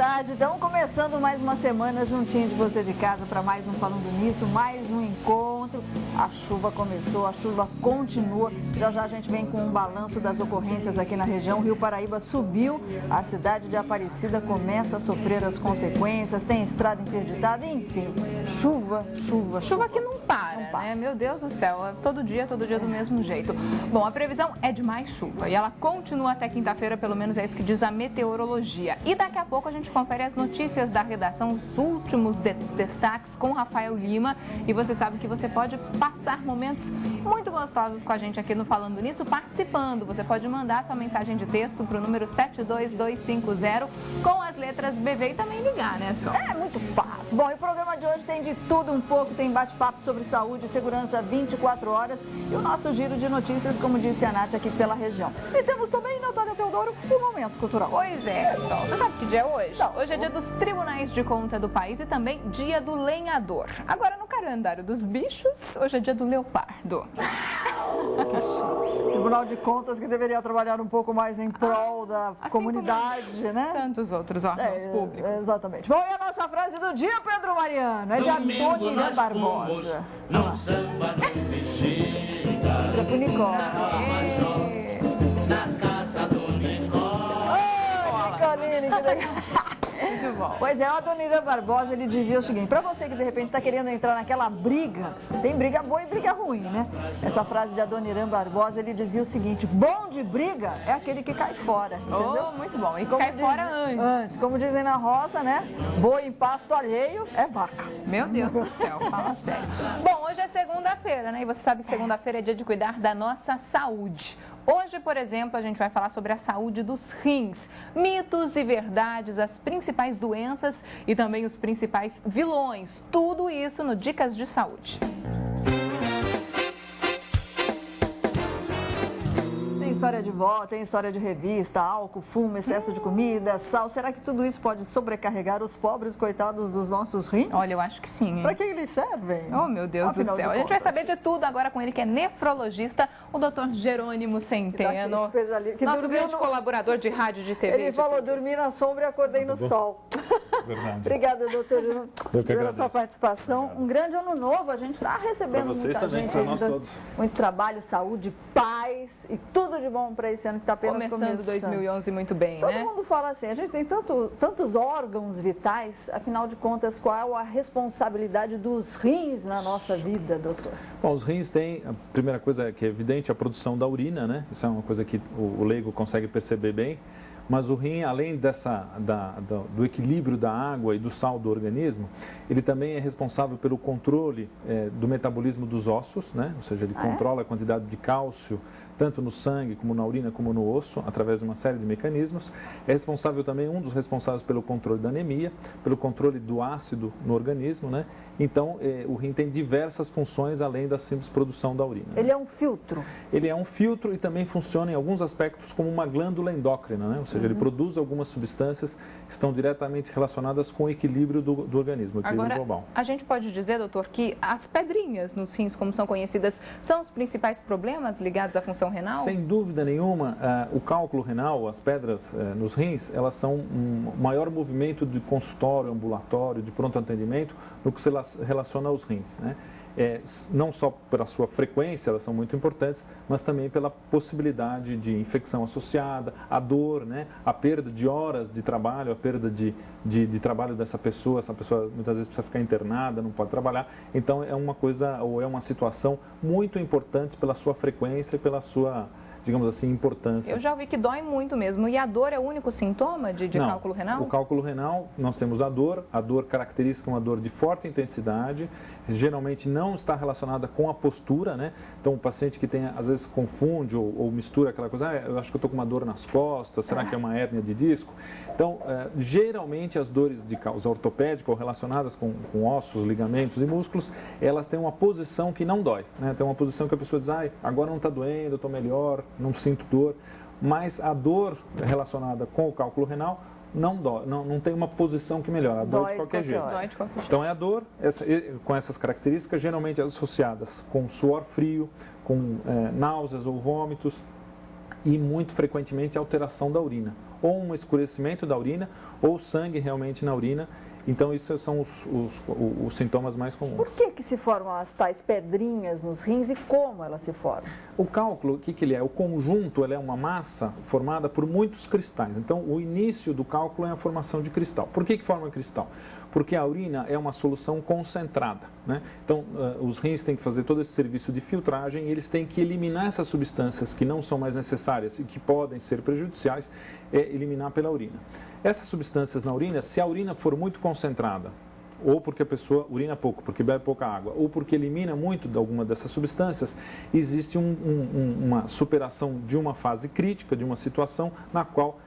tarde. Então, começando mais uma semana juntinho de você de casa para mais um Falando Nisso, mais um encontro. A chuva começou, a chuva continua. Já já a gente vem com um balanço das ocorrências aqui na região. Rio Paraíba subiu, a cidade de Aparecida começa a sofrer as consequências, tem estrada interditada, enfim. Chuva que não para, né? Meu Deus do céu, é todo dia do mesmo jeito. Bom, a previsão é de mais chuva e ela continua até quinta-feira, pelo menos é isso que diz a meteorologia. E daqui a pouco a gente confere as notícias da redação, os últimos destaques com Rafael Lima. E você sabe que você pode passar momentos muito gostosos com a gente aqui no Falando Nisso, participando. Você pode mandar sua mensagem de texto para o número 72250 com as letras BV e também ligar, né, Sol? É muito fácil. Bom, e o programa de hoje tem de tudo um pouco, tem bate-papo sobre saúde e segurança 24 horas e o nosso giro de notícias, como disse a Nath, aqui pela região. E temos também, Natália Teodoro, o Momento Cultural. Pois é, Sol. Você sabe que dia é hoje? Não. Hoje é dia dos tribunais de conta do país e também dia do lenhador. Agora, no calendário dos bichos, hoje é dia do leopardo. Tribunal de Contas que deveria trabalhar um pouco mais em prol da assim comunidade, né? Tantos outros órgãos públicos. Exatamente. Bom, e a nossa frase do dia, Pedro Mariano? É de Adoniran Barbosa. É pro Nicole. Nicoline, que legal. Muito bom. Pois é, o Adoniran Barbosa, ele dizia o seguinte: para você que de repente está querendo entrar naquela briga, tem briga boa e briga ruim, né? Essa frase de Adoniran Barbosa, ele dizia o seguinte: bom de briga é aquele que cai fora, entendeu? Oh, muito bom. E cai fora antes. Como dizem na roça, né? Boi em pasto alheio é vaca. Meu Deus do céu, fala sério. Bom, hoje é segunda-feira, né? E você sabe que segunda-feira é dia de cuidar da nossa saúde. Hoje, por exemplo, a gente vai falar sobre a saúde dos rins, mitos e verdades, as principais doenças e também os principais vilões. Tudo isso no Dicas de Saúde. Tem história de vó, tem história de revista, álcool, fumo, excesso de comida, sal. Será que tudo isso pode sobrecarregar os pobres coitados dos nossos rins? Olha, eu acho que sim. Para que eles servem? Oh, meu Deus do céu. A gente vai saber de tudo agora com ele, que é nefrologista, o doutor Jerônimo Centeno. Nosso grande colaborador de rádio e de TV. Ele falou, dormi na sombra e acordei no sol. Verdade. Obrigada, doutor Jerônimo, pela sua participação. Obrigado. Um grande ano novo. A gente está recebendo muita também, gente. para nós todos. Muito trabalho, saúde, paz e tudo de bom para esse ano que está apenas começando. 2011 muito bem, Todo né? mundo fala assim, a gente tem tantos órgãos vitais, afinal de contas, qual a responsabilidade dos rins na nossa vida, doutor? Bom, os rins têm, a primeira coisa que é evidente, a produção da urina, né? Isso é uma coisa que o leigo consegue perceber bem. Mas o rim, além do equilíbrio da água e do sal do organismo, ele também é responsável pelo controle do metabolismo dos ossos, né? Ou seja, ele controla a quantidade de cálcio, tanto no sangue, como na urina, como no osso, através de uma série de mecanismos. É responsável também, um dos responsáveis pelo controle da anemia, pelo controle do ácido no organismo, né? Então, o rim tem diversas funções, além da simples produção da urina. Ele é um filtro? Ele é um filtro e também funciona em alguns aspectos como uma glândula endócrina, né? Ou seja, ele produz algumas substâncias que estão diretamente relacionadas com o equilíbrio do organismo, o equilíbrio global. A gente pode dizer, doutor, que as pedrinhas nos rins, como são conhecidas, são os principais problemas ligados à função renal? Sem dúvida nenhuma, o cálculo renal, as pedras nos rins, elas são um maior movimento de consultório, ambulatório, de pronto atendimento, no que se relaciona aos rins, né? Não só pela sua frequência, elas são muito importantes, mas também pela possibilidade de infecção associada, a dor, né? A perda de horas de trabalho, a perda de trabalho dessa pessoa. Essa pessoa muitas vezes precisa ficar internada, não pode trabalhar. Então é uma coisa, ou é uma situação muito importante pela sua frequência e pela sua, digamos assim, importância. Eu já ouvi que dói muito mesmo. E a dor é o único sintoma de Não, cálculo renal? O cálculo renal, nós temos a dor característica é uma dor de forte intensidade, geralmente não está relacionada com a postura, né? Então o paciente que tem, às vezes confunde ou mistura aquela coisa, eu acho que eu estou com uma dor nas costas, será que é uma hérnia de disco? Então, geralmente as dores de causa ortopédica ou relacionadas com ossos, ligamentos e músculos, elas têm uma posição que não dói, né? Tem uma posição que a pessoa diz, agora não está doendo, eu estou melhor, não sinto dor, mas a dor relacionada com o cálculo renal não dói, não tem uma posição que melhora, a dor de qualquer jeito. Dói de qualquer jeito. Então é a dor com essas características, geralmente associadas com suor frio, com náuseas ou vômitos. e muito frequentemente alteração da urina, ou um escurecimento da urina, ou sangue realmente na urina. Então, esses são os sintomas mais comuns. Por que se formam as tais pedrinhas nos rins e como elas se formam? O cálculo, o que ele é? O conjunto, ele é uma massa formada por muitos cristais. Então, o início do cálculo é a formação de cristal. Por que forma cristal? Porque a urina é uma solução concentrada, né? Então, os rins têm que fazer todo esse serviço de filtragem e eles têm que eliminar essas substâncias que não são mais necessárias e que podem ser prejudiciais, eliminar pela urina. Essas substâncias na urina, se a urina for muito concentrada, ou porque a pessoa urina pouco, porque bebe pouca água, ou porque elimina muito de alguma dessas substâncias, existe uma superação de uma fase crítica, de uma situação na qual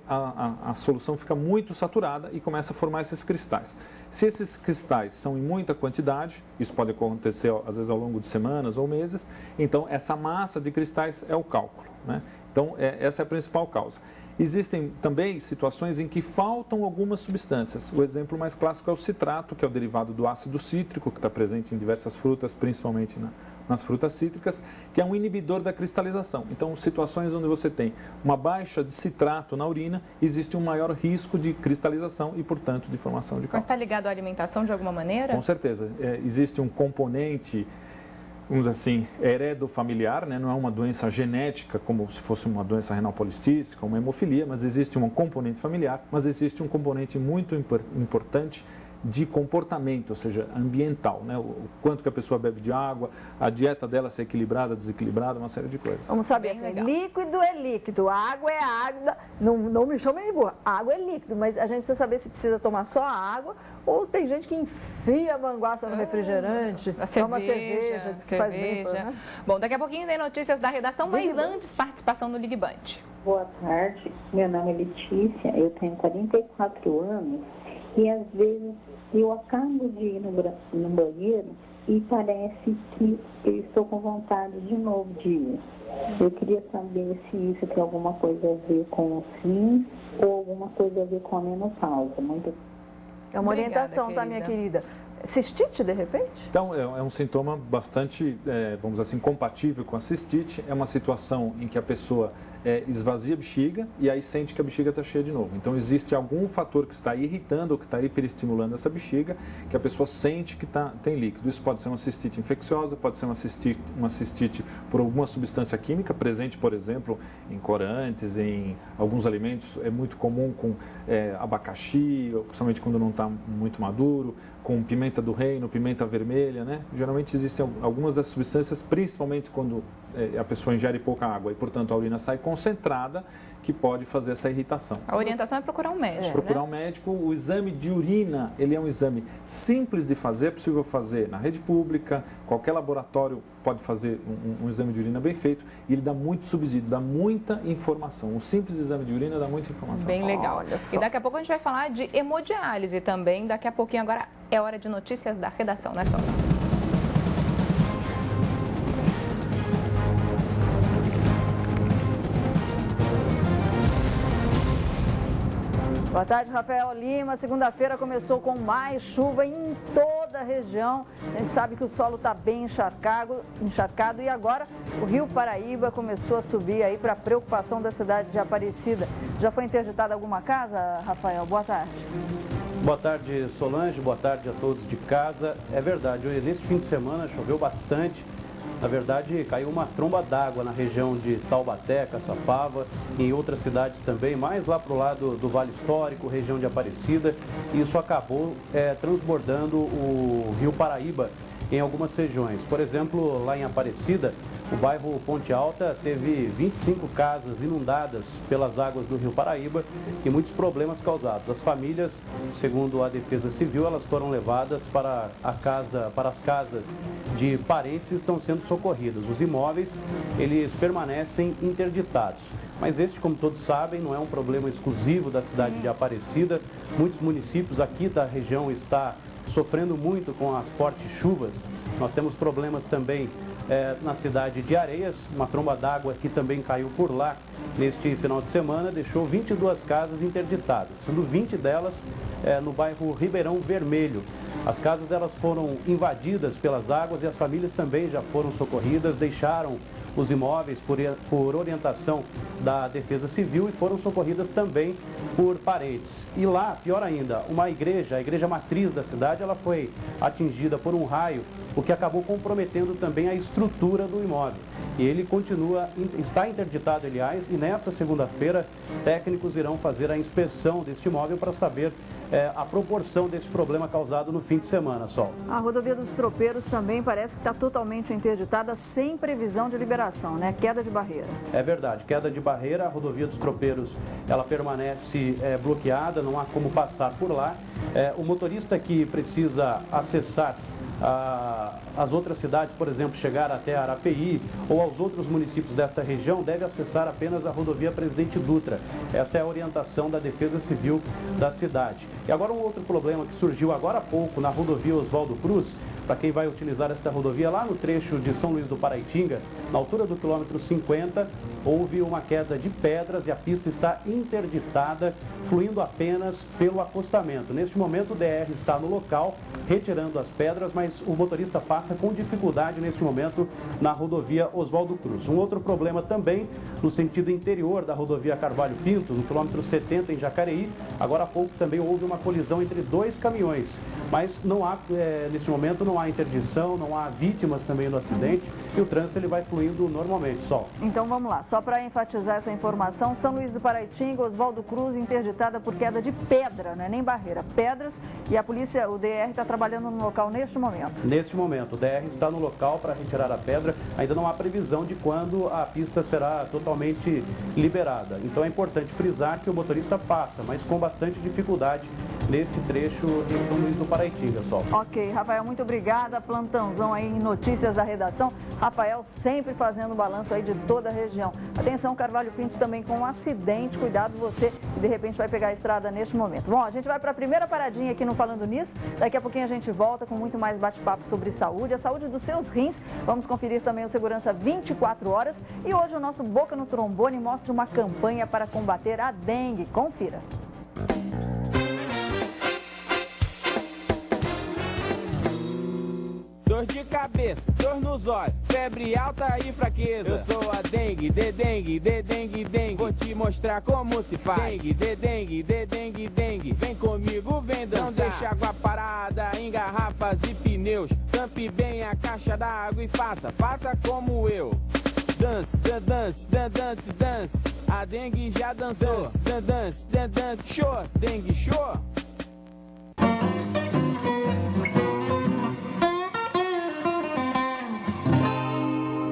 a solução fica muito saturada e começa a formar esses cristais. Se esses cristais são em muita quantidade, isso pode acontecer às vezes ao longo de semanas ou meses, então essa massa de cristais é o cálculo, né? Então, essa é a principal causa. Existem também situações em que faltam algumas substâncias. O exemplo mais clássico é o citrato, que é o derivado do ácido cítrico, que está presente em diversas frutas, principalmente nas frutas cítricas, que é um inibidor da cristalização. Então, situações onde você tem uma baixa de citrato na urina, existe um maior risco de cristalização e, portanto, de formação de cálculo. Mas está ligado à alimentação de alguma maneira? Com certeza. Existe um componente, vamos dizer assim, heredofamiliar, né? Não é uma doença genética como se fosse uma doença renal policística, uma hemofilia, mas existe um componente familiar, mas existe um componente muito importante de comportamento, ou seja, ambiental, né? O quanto que a pessoa bebe de água, a dieta dela ser equilibrada, desequilibrada, uma série de coisas. Vamos saber, assim, líquido é líquido, água é água, não me chamem de burra, água é líquido, mas a gente precisa saber se precisa tomar só a água ou se tem gente que enfia a manguaça no refrigerante, toma cerveja, diz que faz bem. Né? Bom, daqui a pouquinho tem notícias da redação, mas antes participação no Ligue Band. Boa tarde, meu nome é Letícia, eu tenho 44 anos e às vezes eu acabo de ir no banheiro e parece que eu estou com vontade de novo de ir. Eu queria saber se isso tem alguma coisa a ver com os rins ou alguma coisa a ver com a menopausa. Muito... É uma orientação, tá, minha querida? Cistite, de repente? Então, é um sintoma bastante, vamos dizer assim, compatível com a cistite. É uma situação em que a pessoa esvazia a bexiga e aí sente que a bexiga está cheia de novo. Então, existe algum fator que está irritando ou que está hiperestimulando essa bexiga, que a pessoa sente que tem líquido. Isso pode ser uma cistite infecciosa, pode ser uma cistite por alguma substância química presente, por exemplo, em corantes, em alguns alimentos. É muito comum com abacaxi, principalmente quando não está muito maduro, com pimenta do reino, pimenta vermelha, né? Geralmente existem algumas dessas substâncias, principalmente quando a pessoa ingere pouca água e, portanto, a urina sai concentrada, que pode fazer essa irritação. A orientação é procurar um médico, Procurar um médico. O exame de urina, ele é um exame simples de fazer, é possível fazer na rede pública, qualquer laboratório pode fazer um exame de urina bem feito e ele dá muito subsídio, dá muita informação. Um simples exame de urina dá muita informação. Bem legal. E daqui a pouco a gente vai falar de hemodiálise também, daqui a pouquinho. Agora é hora de notícias da redação, não é só? Boa tarde, Rafael Lima. Segunda-feira começou com mais chuva em toda a região. A gente sabe que o solo está bem encharcado e agora o Rio Paraíba começou a subir aí para preocupação da cidade de Aparecida. Já foi interditada alguma casa, Rafael? Boa tarde. Boa tarde, Solange. Boa tarde a todos de casa. É verdade, nesse fim de semana choveu bastante. Na verdade, caiu uma tromba d'água na região de Taubaté, Caçapava, e em outras cidades também, mais lá para o lado do Vale Histórico, região de Aparecida. E isso acabou transbordando o Rio Paraíba em algumas regiões. Por exemplo, lá em Aparecida, o bairro Ponte Alta teve 25 casas inundadas pelas águas do Rio Paraíba e muitos problemas causados. As famílias, segundo a Defesa Civil, elas foram levadas para as casas de parentes e estão sendo socorridas. Os imóveis, eles permanecem interditados. Mas este, como todos sabem, não é um problema exclusivo da cidade de Aparecida. Muitos municípios aqui da região estão sofrendo muito com as fortes chuvas. Nós temos problemas também na cidade de Areias, uma tromba d'água que também caiu por lá neste final de semana, deixou 22 casas interditadas, sendo 20 delas no bairro Ribeirão Vermelho. As casas elas foram invadidas pelas águas e as famílias também já foram socorridas, deixaram os imóveis por orientação da Defesa Civil e foram socorridas também por parentes. E lá, pior ainda, uma igreja, a igreja matriz da cidade, ela foi atingida por um raio, o que acabou comprometendo também a estrutura do imóvel. E ele está interditado, aliás, e nesta segunda-feira, técnicos irão fazer a inspeção deste imóvel para saber a proporção desse problema causado no fim de semana, Sol. A rodovia dos Tropeiros também parece que está totalmente interditada, sem previsão de liberação, né? Queda de barreira. É verdade, queda de barreira, a rodovia dos Tropeiros, ela permanece bloqueada, não há como passar por lá. O motorista que precisa acessar as outras cidades, por exemplo, chegar até Arapeí ou aos outros municípios desta região, deve acessar apenas a rodovia Presidente Dutra. Esta é a orientação da Defesa Civil da cidade. E agora um outro problema que surgiu agora há pouco na rodovia Oswaldo Cruz, para quem vai utilizar esta rodovia lá no trecho de São Luís do Paraitinga, na altura do quilômetro 50, houve uma queda de pedras e a pista está interditada, fluindo apenas pelo acostamento. Neste momento o DR está no local, retirando as pedras, mas o motorista passa com dificuldade neste momento na rodovia Oswaldo Cruz. Um outro problema também no sentido interior da rodovia Carvalho Pinto, no quilômetro 70 em Jacareí. Agora há pouco também houve uma colisão entre dois caminhões, mas não há, neste momento não há interdição, não há vítimas também no acidente e o trânsito ele vai fluindo normalmente, Sol. Então vamos lá, só para enfatizar essa informação, São Luís do Paraitinga, Oswaldo Cruz, interditada por queda de pedra, não é nem barreira, pedras, e a polícia, o DR, está trabalhando no local neste momento. Neste momento, o DR está no local para retirar a pedra, ainda não há previsão de quando a pista será totalmente liberada. Então é importante frisar que o motorista passa, mas com bastante dificuldade neste trecho em São Luís do Paraitinga, Sol. Ok, Rafael, muito obrigada. Plantãozão aí em Notícias da Redação. Rafael sempre fazendo balanço aí de toda a região. Atenção, Carvalho Pinto também com um acidente. Cuidado você que de repente vai pegar a estrada neste momento. Bom, a gente vai para a primeira paradinha aqui no Falando Nisso. Daqui a pouquinho a gente volta com muito mais bate-papo sobre saúde, a saúde dos seus rins. Vamos conferir também o Segurança 24 horas. E hoje o nosso Boca no Trombone mostra uma campanha para combater a dengue. Confira. Dor de cabeça, dor nos olhos, febre alta e fraqueza. Eu sou a dengue, de dengue, de dengue, dengue. Vou te mostrar como se faz. Dengue, de dengue, de dengue, dengue. Vem comigo, vem dançar. Não deixa água parada em garrafas e pneus. Tampe bem a caixa d'água e faça como eu. Dance, dance, dance, dance. A dengue já dançou. Dance, dance, dance, show. Dengue, show.